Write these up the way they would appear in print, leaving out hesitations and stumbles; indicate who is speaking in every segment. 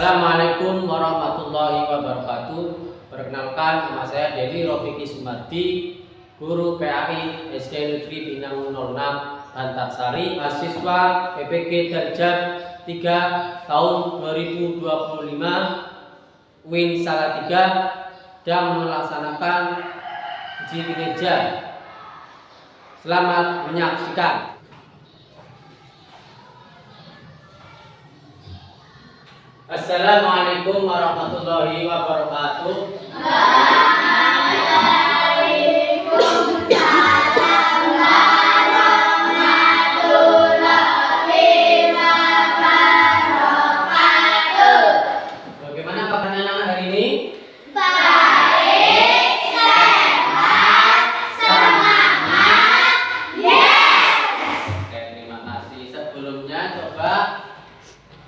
Speaker 1: Assalamualaikum warahmatullahi wabarakatuh. Perkenalkan, nama saya Dewi Rofiki Sumardi, guru PAI SD Negeri Binang 06 Bantarsari, mahasiswa PPG Darjat 3 tahun 2025 Win Salatiga, dan melaksanakan uji kinerja. Selamat menyaksikan. Assalamualaikum warahmatullahi wabarakatuh.
Speaker 2: Waalaikumsalam warahmatullahi wabarakatuh.
Speaker 1: Bagaimana kabarnya anak hari ini?
Speaker 2: Baik, sehat, semangat, yes.
Speaker 1: Oke, terima kasih. Sebelumnya coba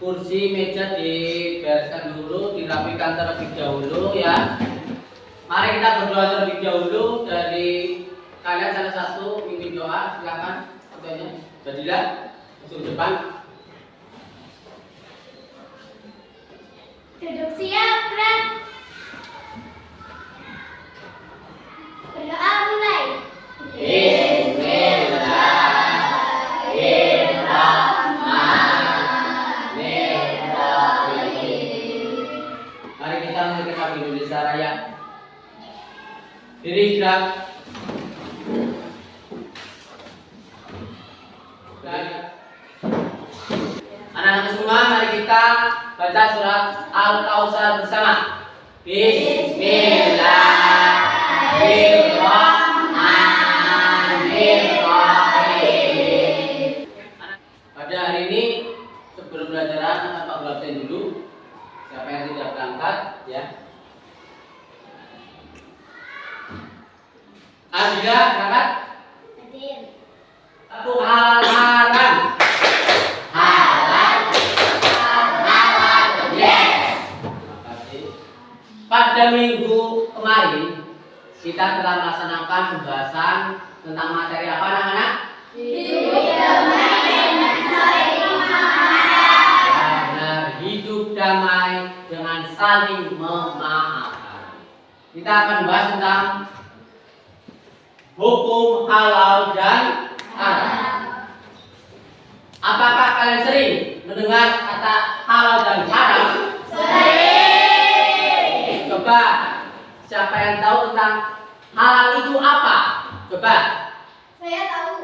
Speaker 1: kursi meja dibereskan dulu, dirapikan terlebih dahulu ya. Mari kita berdoa terlebih dahulu. Dari kalian salah satu mimpin doa, silakan. Contohnya Jadilah ujung depan.
Speaker 2: Duduk siap, Fred. Berdoa mulai.
Speaker 1: Mari kita mengucapkan Indonesia Raya. Diri gerak. Anak-anak semua, mari kita baca surat Al-Kautsar bersama. Bismillahirrahmanirrahim. Pada hari ini sebelum pelajaran Pak absen dulu. Siapa yang tidak berangkat ya? Adila berangkat?
Speaker 2: Hadir.
Speaker 1: Satu haram.
Speaker 2: Yes.
Speaker 1: Terima kasih. Pada minggu kemarin kita telah melaksanakan pembahasan tentang materi apa anak-anak?
Speaker 2: Hidup damai dengan saling memaafkan.
Speaker 1: Benar, hidup damai dengan saling memaafkan. Kita akan bahas tentang hukum halal dan haram. Apakah kalian sering mendengar kata halal dan haram?
Speaker 2: Sering.
Speaker 1: Coba, siapa yang tahu tentang halal itu apa? Coba.
Speaker 2: Saya tahu.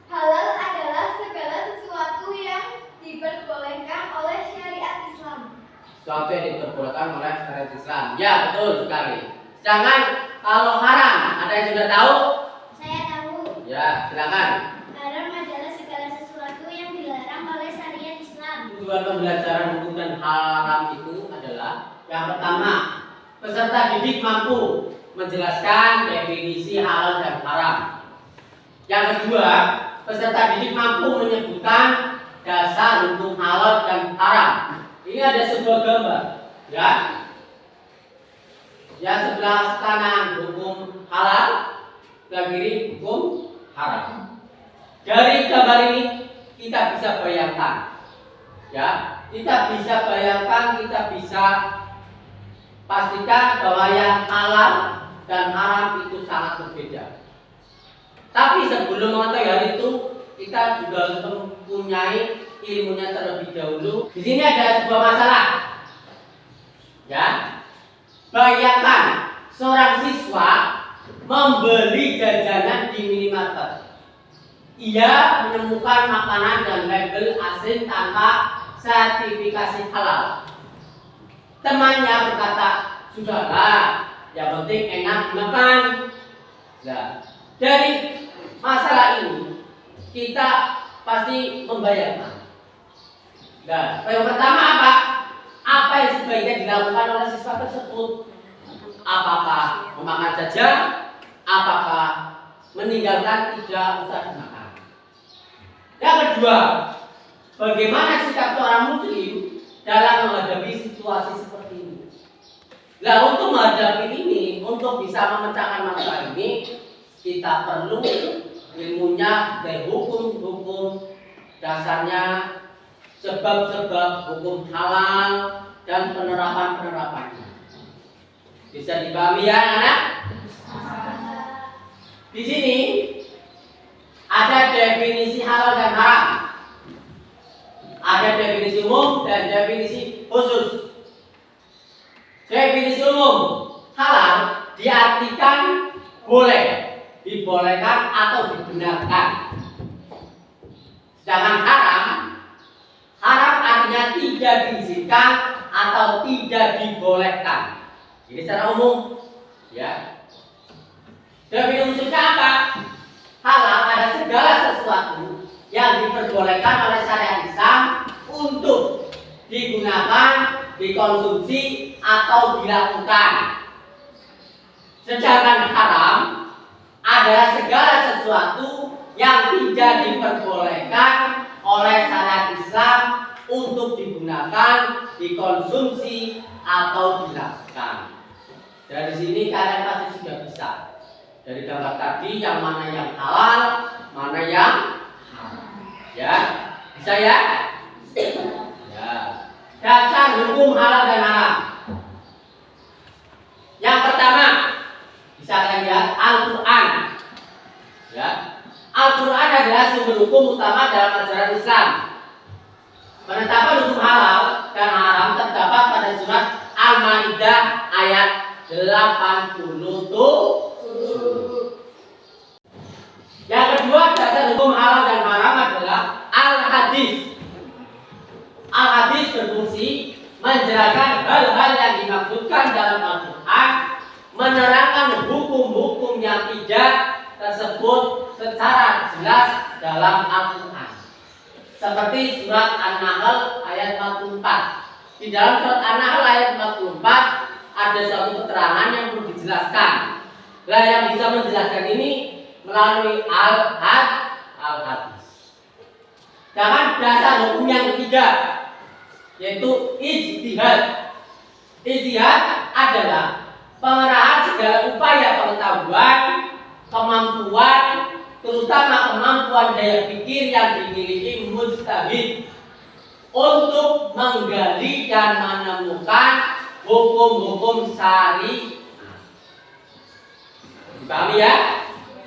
Speaker 2: Halal adalah segala sesuatu yang diperbolehkan oleh syariat Islam.
Speaker 1: Sesuatu yang diperbolehkan oleh syariat Islam. Ya, betul sekali. Sedangkan kalau haram, ada yang sudah tahu?
Speaker 2: Saya tahu.
Speaker 1: Ya, silakan.
Speaker 2: Haram adalah segala sesuatu yang dilarang oleh syariat Islam.
Speaker 1: Tujuan pembelajaran hukum dan haram itu adalah yang pertama, peserta didik mampu menjelaskan definisi halal dan haram. Yang kedua, peserta didik mampu menyebutkan dasar hukum halal dan haram. Ini ada sebuah gambar, ya. Yang sebelah kanan hukum halal, sebelah kiri hukum haram. Dari gambar ini kita bisa bayangkan, ya, kita bisa bayangkan, kita bisa pastikan bahwa yang halal dan haram itu sangat berbeda. Tapi sebelum mengetahui hal itu, kita juga harus mempunyai ilmunya terlebih dahulu. Di sini ada sebuah masalah, ya. Bayangkan seorang siswa membeli jajanan di minimarket. Ia menemukan makanan dan label asing tanpa sertifikasi halal. Temannya berkata, "Sudahlah, yang penting enak dimakan." Nah, dari masalah ini kita pasti membayangkan. Nah, yang pertama apa? Apa yang sebaiknya dilakukan oleh siswa tersebut? Apakah memakan saja? Apakah meninggalkan tidak usah dimakan? Yang kedua, bagaimana sikap seorang muslim dalam menghadapi situasi seperti ini? Nah, untuk menghadapi ini, untuk bisa memecahkan masalah ini, kita perlu ilmunya dari hukum-hukum dasarnya, sebab-sebab hukum halal dan penerapan-penerapannya. Bisa dipahami ya anak? Di sini ada definisi halal dan haram. Ada definisi umum dan definisi khusus. Definisi umum, halal diartikan boleh, dibolehkan atau dibenarkan. Sedangkan haram, haram artinya tidak diizinkan atau tidak dibolehkan. Ini secara umum, ya. Definisi khususnya apa? Halal adalah segala sesuatu yang diperbolehkan oleh syariat Islam untuk digunakan, dikonsumsi atau dilakukan. Sedangkan haram adalah segala sesuatu yang tidak diperbolehkan oleh syariat Islam untuk digunakan, dikonsumsi atau dilakukan. Dari sini kalian pasti sudah bisa dari gambar tadi yang mana yang halal, mana yang haram. Ya, bisa ya? Ya. Dasar hukum halal dan haram. Yang pertama, bisa kalian lihat Al-Quran. Ya, Al-Quran adalah sumber hukum utama dalam ajaran Islam. Penetapan hukum halal dan haram terdapat pada surat Al-Maidah ayat 87. Yang kedua, dasar hukum halal dan haram adalah Al-Hadis. Al-Hadis berfungsi menjelaskan hal-hal yang dimaksudkan dalam Al-Quran, menerangkan hukum-hukum yang tidak tersebut secara jelas dalam Al-Quran. Seperti surat An-Nahl ayat 44. Di dalam surat An-Nahl ayat 44 ada suatu keterangan yang perlu dijelaskan. Lah yang bisa menjelaskan ini melalui Al-Hadis. Sedangkan dasar hukum yang ketiga yaitu ijtihad. Ijtihad adalah pengerahan segala upaya pengetahuan, kemampuan, terutama kemampuan daya pikir yang dimiliki mujtahid untuk menggali dan menemukan hukum-hukum syariat. Dipahami ya?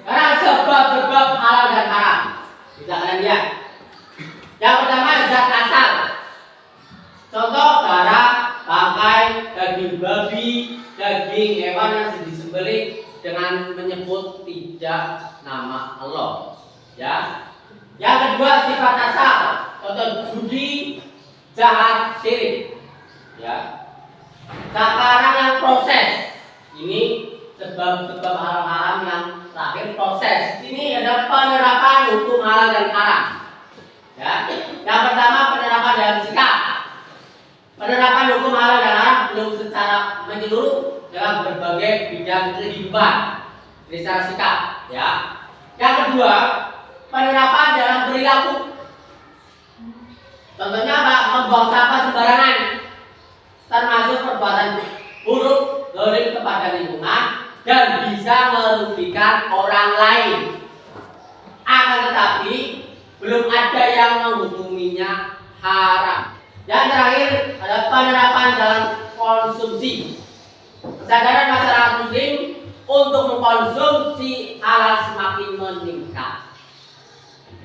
Speaker 1: Karena sebab-sebab halal dan haram. Bisa kalian lihat. Yang pertama zat asal. Contoh darah, bangkai, daging babi, daging hewan yang disembelih dengan menyebut tidak nama Allah. Ya. Yang kedua sifat asal. Contoh judi, jahat, syirik. Ya. Sekarang yang proses. Ini sebab-sebab haram-haram yang terakhir proses. Ini ada penerapan hukum halal dan haram. Ya. Yang pertama penerapan dalam sikap. Penerapan hukum halal dan haram belum secara menyeluruh dalam berbagai bidang kehidupan. Ini secara sikap, ya. Yang kedua, penerapan dalam perilaku. Contohnya apa? Membuang sampah sembarangan, termasuk perbuatan buruk, zalim kepada lingkungan dan bisa merugikan orang lain. Akan tetapi belum ada yang menghukuminya haram. Yang terakhir adalah penerapan dalam konsumsi. Kesadaran masyarakat muslim untuk mengkonsumsi halal semakin meningkat.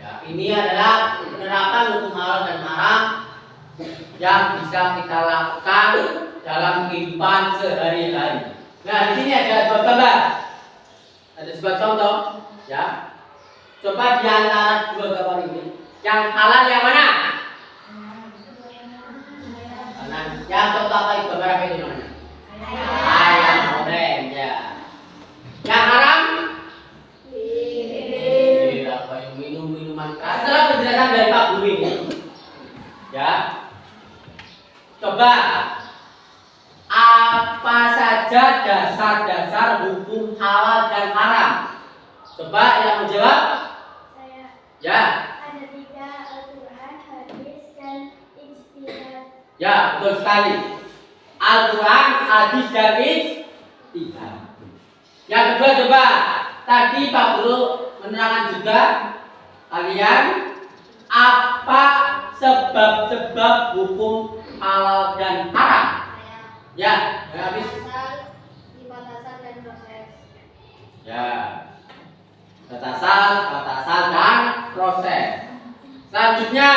Speaker 1: Ya, ini adalah penerapan hukum halal dan haram yang bisa kita lakukan dalam kehidupan sehari-hari. Nah, di sini ada dua gambar. Ada sebuah contoh, ya. Coba di antara dua gambar ini, yang halal yang mana? Yang contoh apa itu gambar apa itu namanya? Ayam goreng, ya. Yang haram? Minum-minuman keras. Setelah penjelasan dari Pak Guru ini, ya. Coba apa saja dasar-dasar hukum halal dan haram? Coba yang menjawab?
Speaker 2: Saya.
Speaker 1: Ya.
Speaker 2: Ada 3, Al-Quran, hadis, dan ijtihad.
Speaker 1: Ya, betul sekali. Al-Quran, hadis, dan ijtihad. Yang kedua coba, tadi Pak Guru menerangkan juga kalian apa sebab-sebab hukum halal dan haram. Ya, habis.
Speaker 2: Batasan dan proses.
Speaker 1: Ya. Batasan dan proses. Selanjutnya,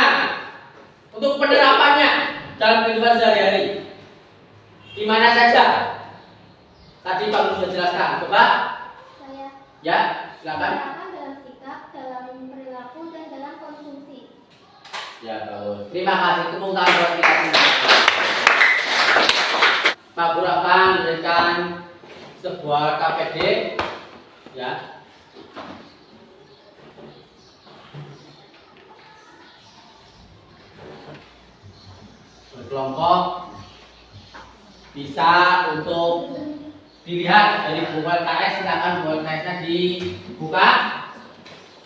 Speaker 1: untuk penerapannya dalam kehidupan sehari-hari, di mana saja? Tadi Pak Guru sudah jelaskan. Coba.
Speaker 2: Saya.
Speaker 1: Ya, silakan.
Speaker 2: Penerapan dalam sikap, dalam perilaku, dan dalam konsumsi.
Speaker 1: Ya, bagus. Terima kasih. Tepuk tangan buat kita semua. Pak Guru akan memberikan sebuah KPD, ya. Berkelompok bisa untuk dilihat dari buku LKS. Silakan buku LKS-nya dibuka.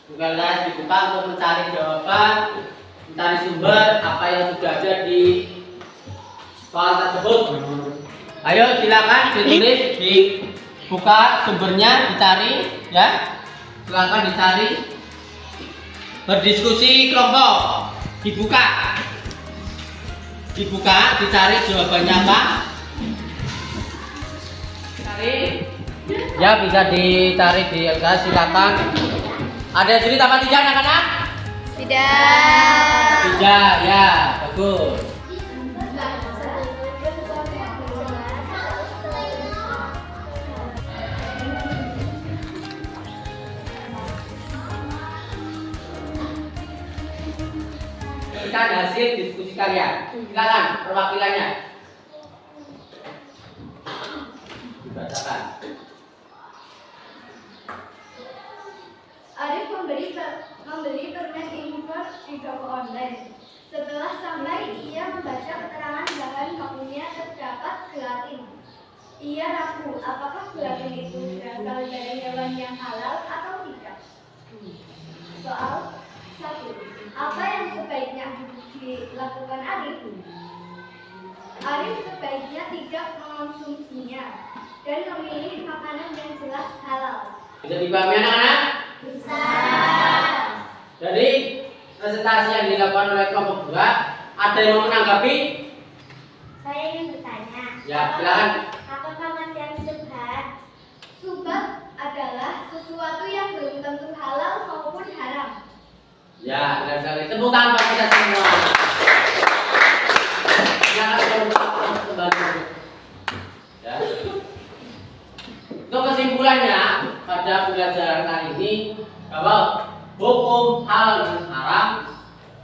Speaker 1: Buku LKS dibuka untuk mencari jawaban, mencari sumber apa yang sudah ada di soal tersebut. Ayo silakan ditulis, dibuka sumbernya, dicari, ya. Silakan dicari. Berdiskusi kelompok, dibuka, dicari jawabannya apa. Cari, ya bisa dicari di LKS. Silakan. Ada cerita apa tidak anak-anak? Tidak, ya bagus. Kita ada hasil diskusi kalian. Silakan perwakilannya dibacakan.
Speaker 2: Arif membeli permen impor di toko online. Setelah sampai, ia membaca keterangan bahan bakunya terdapat gelatin. Ia ragu apakah gelatin itu berasal dari hewan yang halal atau tidak. Soal 1. Apa yang sebaiknya dilakukan Arif? Arif sebaiknya tidak mengonsumsinya dan memilih makanan yang jelas halal.
Speaker 1: Bisa dipahami anak-anak?
Speaker 2: Bisa.
Speaker 1: Jadi presentasi yang dilakukan oleh kelompok 2, ada yang mau menanggapi?
Speaker 2: Saya ingin bertanya.
Speaker 1: Ya, silakan.
Speaker 2: Apakah materi subhat? Subhat adalah sesuatu yang belum tentu halal maupun haram.
Speaker 1: Ya, benar sekali. Tepuk tangan buat kita semua. Silakan kembali. Ya. Untuk kesimpulannya pada pelajaran kali ini bahwa hukum halal dan haram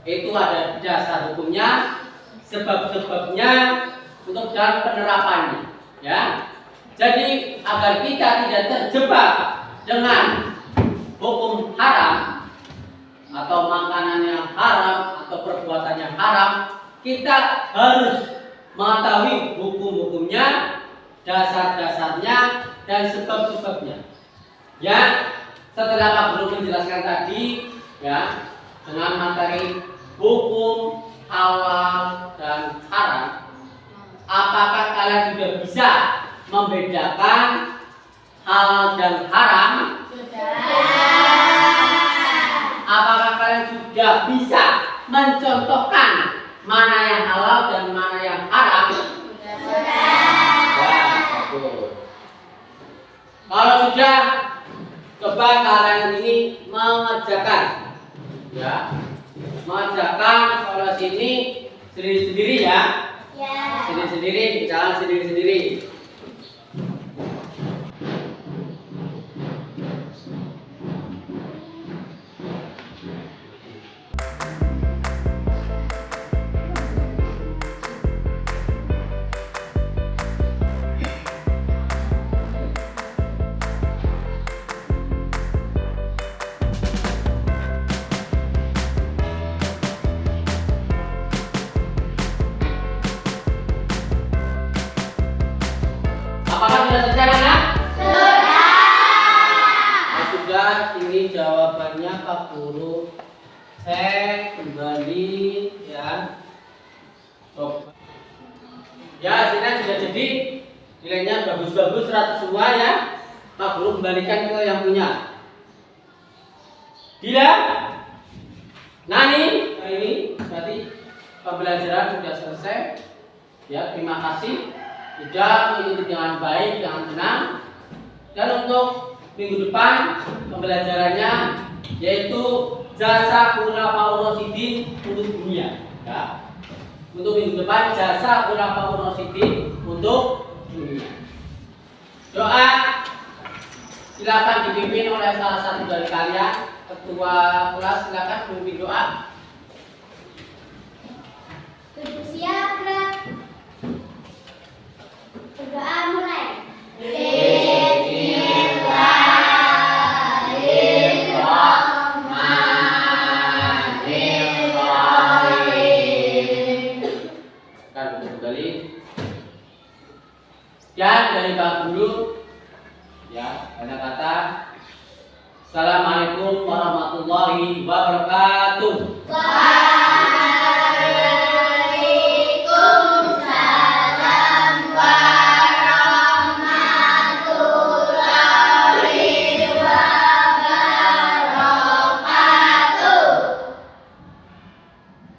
Speaker 1: itu ada dasar hukumnya, sebab-sebabnya untuk dalam penerapannya. Ya. Jadi agar kita tidak terjebak dengan hukum haram atau makanan yang haram atau perbuatan yang haram, kita harus mengetahui hukum-hukumnya, dasar-dasarnya, dan sebab-sebabnya. Ya, setelah Pak Guru menjelaskan tadi, ya, dengan materi hukum halal dan haram, apakah kalian sudah bisa membedakan halal dan haram? Apakah kalian sudah bisa mencontohkan mana yang halal dan mana yang haram? Ya, bagus. Kalau sudah, coba kalian ini mengerjakan, ya, mengerjakan soal ini sendiri-sendiri ya. Sendiri-sendiri, jalan sendiri-sendiri. Apakah sudah selesai anak? Sudah, ini jawabannya Pak Guru. Cek kembali ya. Coba. Ya, hasilnya sudah jadi. Nilainya bagus-bagus 100 semua ya. Pak Guru kembalikan ke yang punya. Bila Nani, ini berarti pembelajaran sudah selesai. Ya, terima kasih. sudah mengikuti dengan baik, dengan tenang. Dan untuk minggu depan pembelajarannya yaitu jasa Khulafaur Rasyidin untuk dunia. Ya. Untuk minggu depan jasa Khulafaur Rasyidin untuk dunia. Doa silakan dipimpin oleh salah satu dari kalian. Ketua kelas silakan memimpin doa.
Speaker 2: Duduk siap, gerak. Berdoa mulai.
Speaker 1: Kan kembali. Dan dari Pak Guru ya, ada kata Assalamualaikum warahmatullahi wabarakatuh.